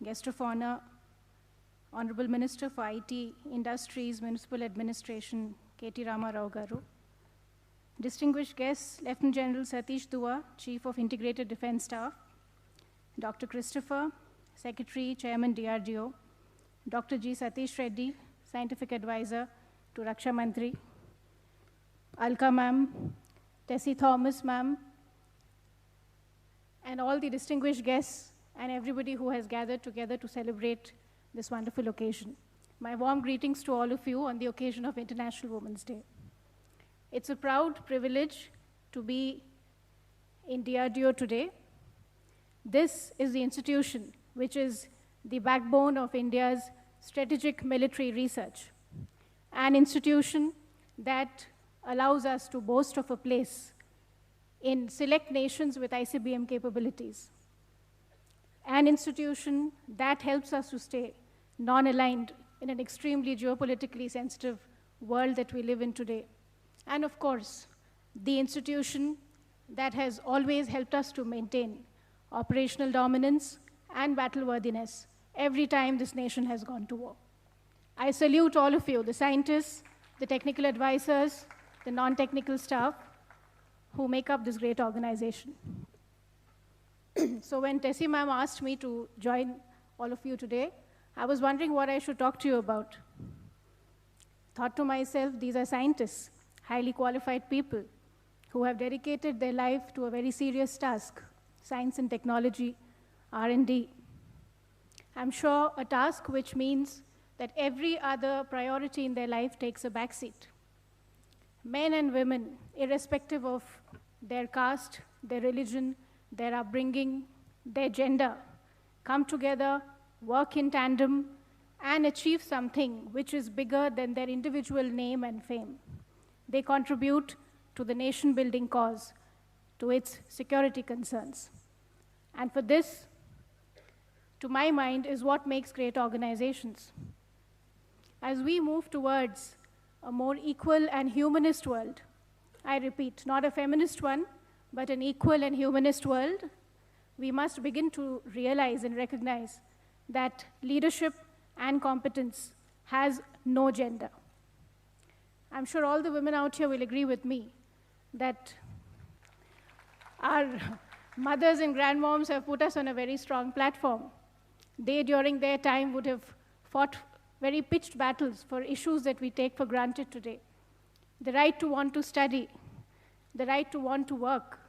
Guest of Honor, Honorable Minister for IT, Industries, Municipal Administration, K.T. Rama Rao Garu. Distinguished guests, Lieutenant General Satish Dua, Chief of Integrated Defense Staff, Dr. Christopher, Secretary, Chairman DRDO, Dr. G. Satish Reddy, Scientific Advisor to Raksha Mantri, Alka ma'am, Tessie Thomas ma'am, and all the distinguished guests and everybody who has gathered together to celebrate this wonderful occasion. My warm greetings to all of you on the occasion of International Women's Day. It's a proud privilege to be in DRDO today. This is the institution which is the backbone of India's strategic military research, an institution that allows us to boast of a place in select nations with ICBM capabilities, an institution that helps us to stay non-aligned in an extremely geopolitically sensitive world that we live in today, and of course, the institution that has always helped us to maintain operational dominance and battle-worthiness every time this nation has gone to war. I salute all of you, the scientists, the technical advisors, the non-technical staff who make up this great organization. So when Tessie ma'am asked me to join all of you today, I was wondering what I should talk to you about. Thought to myself, these are scientists, highly qualified people who have dedicated their life to a very serious task, science and technology, R&D. I'm sure a task which means that every other priority in their life takes a backseat. Men and women, irrespective of their caste, their religion, their upbringing, their gender, come together, work in tandem, and achieve something which is bigger than their individual name and fame. They contribute to the nation-building cause, to its security concerns. And for this, to my mind, is what makes great organizations. As we move towards a more equal and humanist world, I repeat, not a feminist one, but an equal and humanist world, we must begin to realize and recognize that leadership and competence has no gender. I'm sure all the women out here will agree with me that our mothers and grandmoms have put us on a very strong platform. They, during their time, would have fought very pitched battles for issues that we take for granted today. The right to want to study, the right to want to work,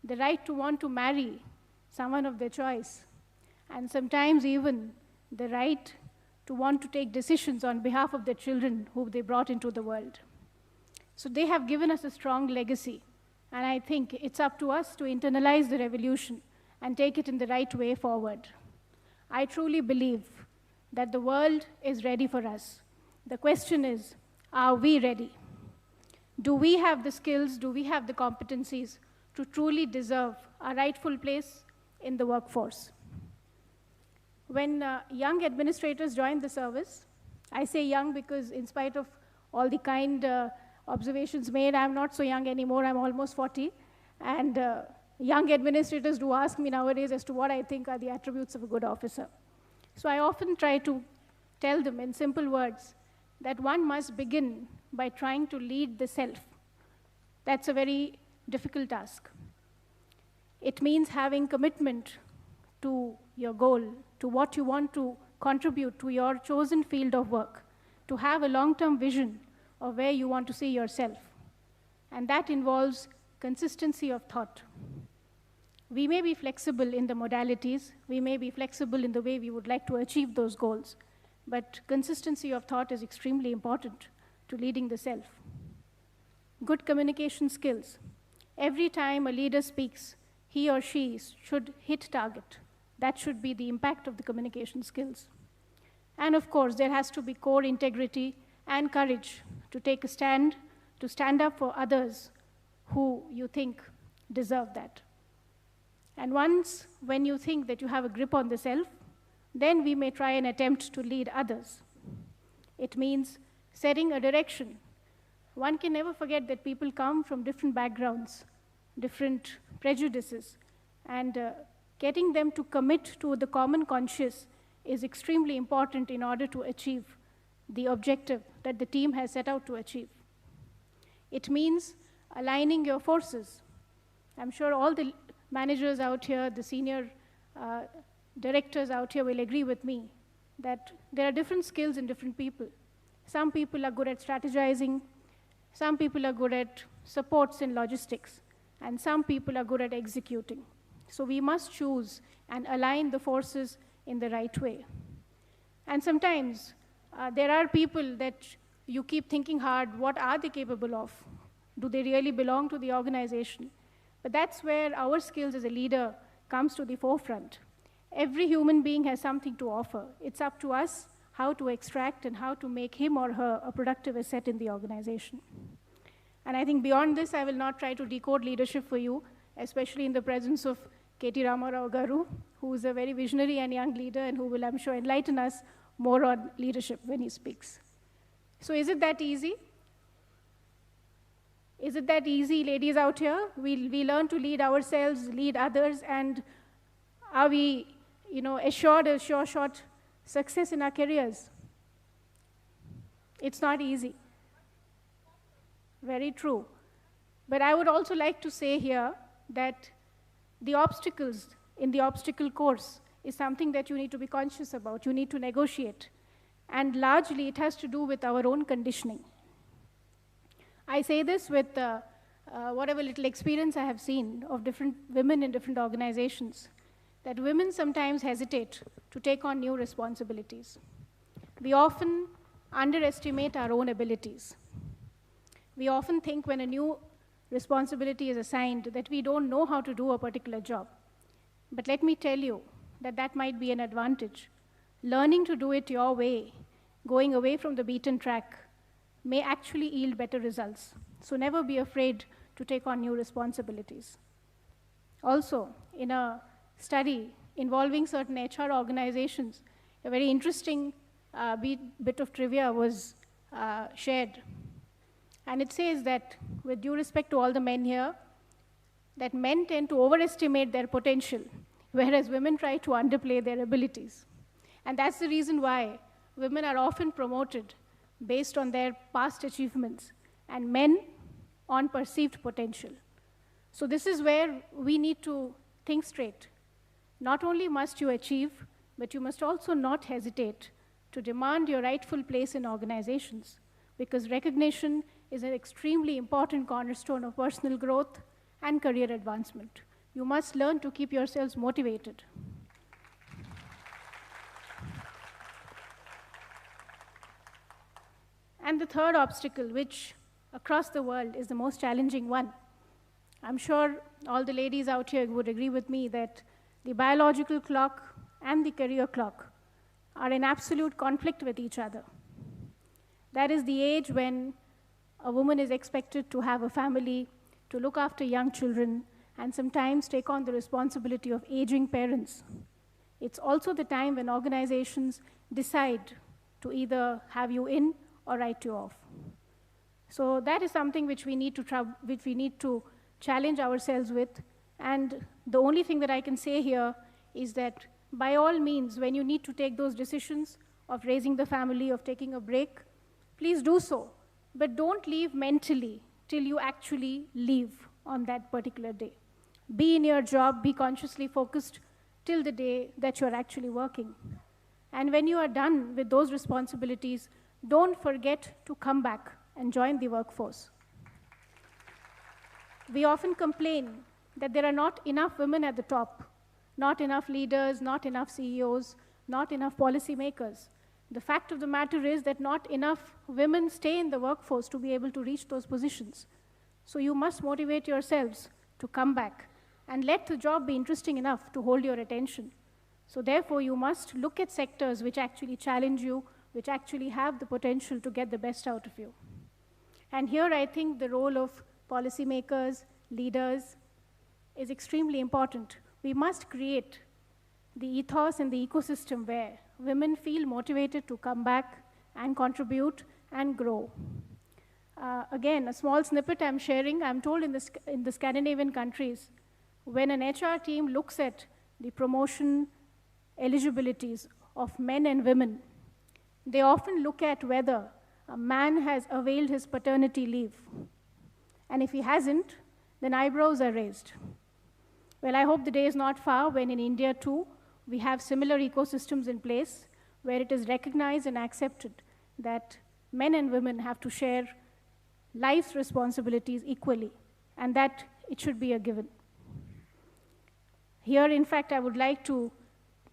the right to want to marry someone of their choice, and sometimes even the right to want to take decisions on behalf of their children who they brought into the world. So they have given us a strong legacy, and I think it's up to us to internalize the revolution and take it in the right way forward. I truly believe that the world is ready for us. The question is, are we ready? Do we have the skills, do we have the competencies to truly deserve a rightful place in the workforce? When young administrators join the service, I say young because in spite of all the kind observations made, I'm not so young anymore, I'm almost 40. And young administrators do ask me nowadays as to what I think are the attributes of a good officer. So I often try to tell them in simple words that one must begin by trying to lead the self. That's a very difficult task. It means having commitment to your goal, to what you want to contribute to your chosen field of work, to have a long-term vision of where you want to see yourself. And that involves consistency of thought. We may be flexible in the modalities, we may be flexible in the way we would like to achieve those goals, but consistency of thought is extremely important to leading the self. Good communication skills. Every time a leader speaks, he or she should hit target. That should be the impact of the communication skills. And of course, there has to be core integrity and courage to take a stand, to stand up for others who you think deserve that. And once, when you think that you have a grip on the self, then we may try and attempt to lead others. It means setting a direction. One can never forget that people come from different backgrounds, different prejudices, and getting them to commit to the common conscious is extremely important in order to achieve the objective that the team has set out to achieve. It means aligning your forces. I'm sure all the managers out here, the senior directors out here will agree with me that there are different skills in different people. Some people are good at strategizing, some people are good at supports in logistics, and some people are good at executing. So we must choose and align the forces in the right way. And sometimes there are people that you keep thinking hard, what are they capable of? Do they really belong to the organization? But that's where our skills as a leader comes to the forefront. Every human being has something to offer. It's up to us how to extract and how to make him or her a productive asset in the organization. And I think beyond this, I will not try to decode leadership for you, especially in the presence of K.T. Ramarao Garu, who is a very visionary and young leader and who will, I'm sure, enlighten us more on leadership when he speaks. So is it that easy? Is it that easy, ladies out here? We learn to lead ourselves, lead others, and are we, assured a sure shot success in our careers? It's not easy. Very true. But I would also like to say here that the obstacles in the obstacle course is something that you need to be conscious about. You need to negotiate. And largely, it has to do with our own conditioning. I say this with whatever little experience I have seen of different women in different organizations, that women sometimes hesitate to take on new responsibilities. We often underestimate our own abilities. We often think when a new responsibility is assigned that we don't know how to do a particular job. But let me tell you that that might be an advantage. Learning to do it your way, going away from the beaten track, may actually yield better results. So never be afraid to take on new responsibilities. Also, in a study involving certain HR organizations, a very interesting bit of trivia was shared. And it says that, with due respect to all the men here, that men tend to overestimate their potential, whereas women try to underplay their abilities. And that's the reason why women are often promoted based on their past achievements, and men on perceived potential. So this is where we need to think straight. Not only must you achieve, but you must also not hesitate to demand your rightful place in organizations, because recognition is an extremely important cornerstone of personal growth and career advancement. You must learn to keep yourselves motivated. And the third obstacle, which across the world is the most challenging one. I'm sure all the ladies out here would agree with me that the biological clock and the career clock are in absolute conflict with each other. That is the age when a woman is expected to have a family, to look after young children, and sometimes take on the responsibility of aging parents. It's also the time when organizations decide to either have you in or write you off. So that is something which we need to challenge ourselves with. And the only thing that I can say here is that by all means, when you need to take those decisions of raising the family, of taking a break, please do so. But don't leave mentally till you actually leave on that particular day. Be in your job, be consciously focused till the day that you're actually working. And when you are done with those responsibilities, don't forget to come back and join the workforce. We often complain that there are not enough women at the top, not enough leaders, not enough CEOs, not enough policymakers. The fact of the matter is that not enough women stay in the workforce to be able to reach those positions. So you must motivate yourselves to come back and let the job be interesting enough to hold your attention. So therefore, you must look at sectors which actually challenge you, which actually have the potential to get the best out of you. And here I think the role of policymakers, leaders, is extremely important. We must create the ethos and the ecosystem where women feel motivated to come back and contribute and grow. Again, a small snippet I'm sharing, I'm told in the Scandinavian countries, when an HR team looks at the promotion eligibilities of men and women, they often look at whether a man has availed his paternity leave. And if he hasn't, then eyebrows are raised. Well, I hope the day is not far when in India too, we have similar ecosystems in place where it is recognized and accepted that men and women have to share life's responsibilities equally, and that it should be a given. Here, in fact, I would like to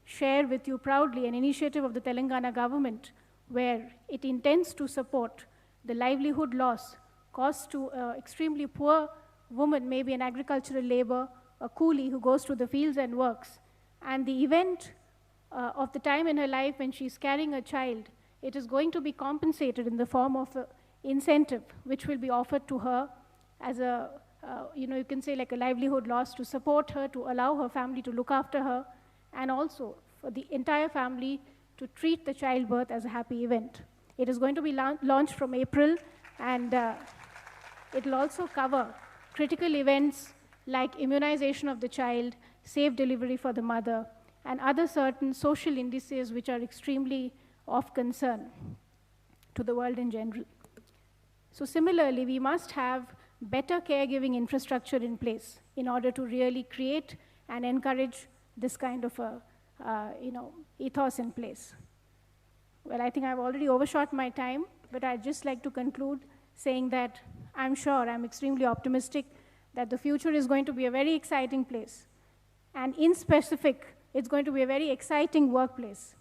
share with you proudly an initiative of the Telangana government where it intends to support the livelihood loss caused to an extremely poor woman, maybe an agricultural labor, a coolie who goes to the fields and works. And the event of the time in her life when she's carrying a child, it is going to be compensated in the form of an incentive, which will be offered to her as a, you can say like a livelihood loss to support her, to allow her family to look after her, and also for the entire family to treat the childbirth as a happy event. It is going to be launched from April, and it will also cover critical events like immunization of the child, safe delivery for the mother, and other certain social indices which are extremely of concern to the world in general. So similarly, we must have better caregiving infrastructure in place in order to really create and encourage this kind of a ethos in place. Well, I think I've already overshot my time, but I'd just like to conclude saying that I'm extremely optimistic that the future is going to be a very exciting place. And in specific, it's going to be a very exciting workplace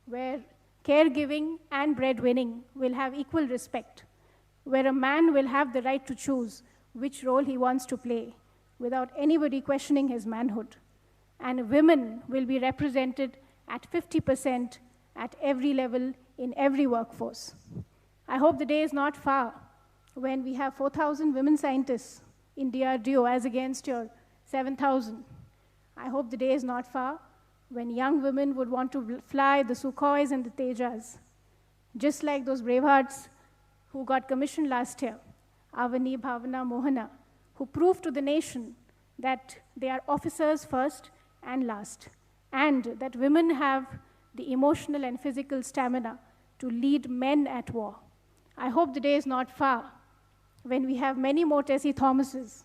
where caregiving and breadwinning will have equal respect, where a man will have the right to choose which role he wants to play without anybody questioning his manhood. And women will be represented at 50% at every level in every workforce. I hope the day is not far when we have 4,000 women scientists in DRDO as against your 7,000. I hope the day is not far when young women would want to fly the Sukhois and the Tejas, just like those bravehearts who got commissioned last year, Avani, Bhavana, Mohana, who proved to the nation that they are officers first and last, and that women have the emotional and physical stamina to lead men at war. I hope the day is not far when we have many more Tessie Thomases,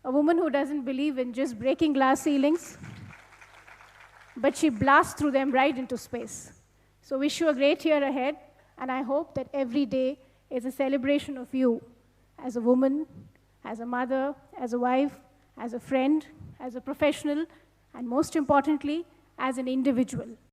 a woman who doesn't believe in just breaking glass ceilings, but she blasts through them right into space. So wish you a great year ahead, and I hope that every day is a celebration of you as a woman, as a mother, as a wife, as a friend, as a professional, and most importantly, as an individual.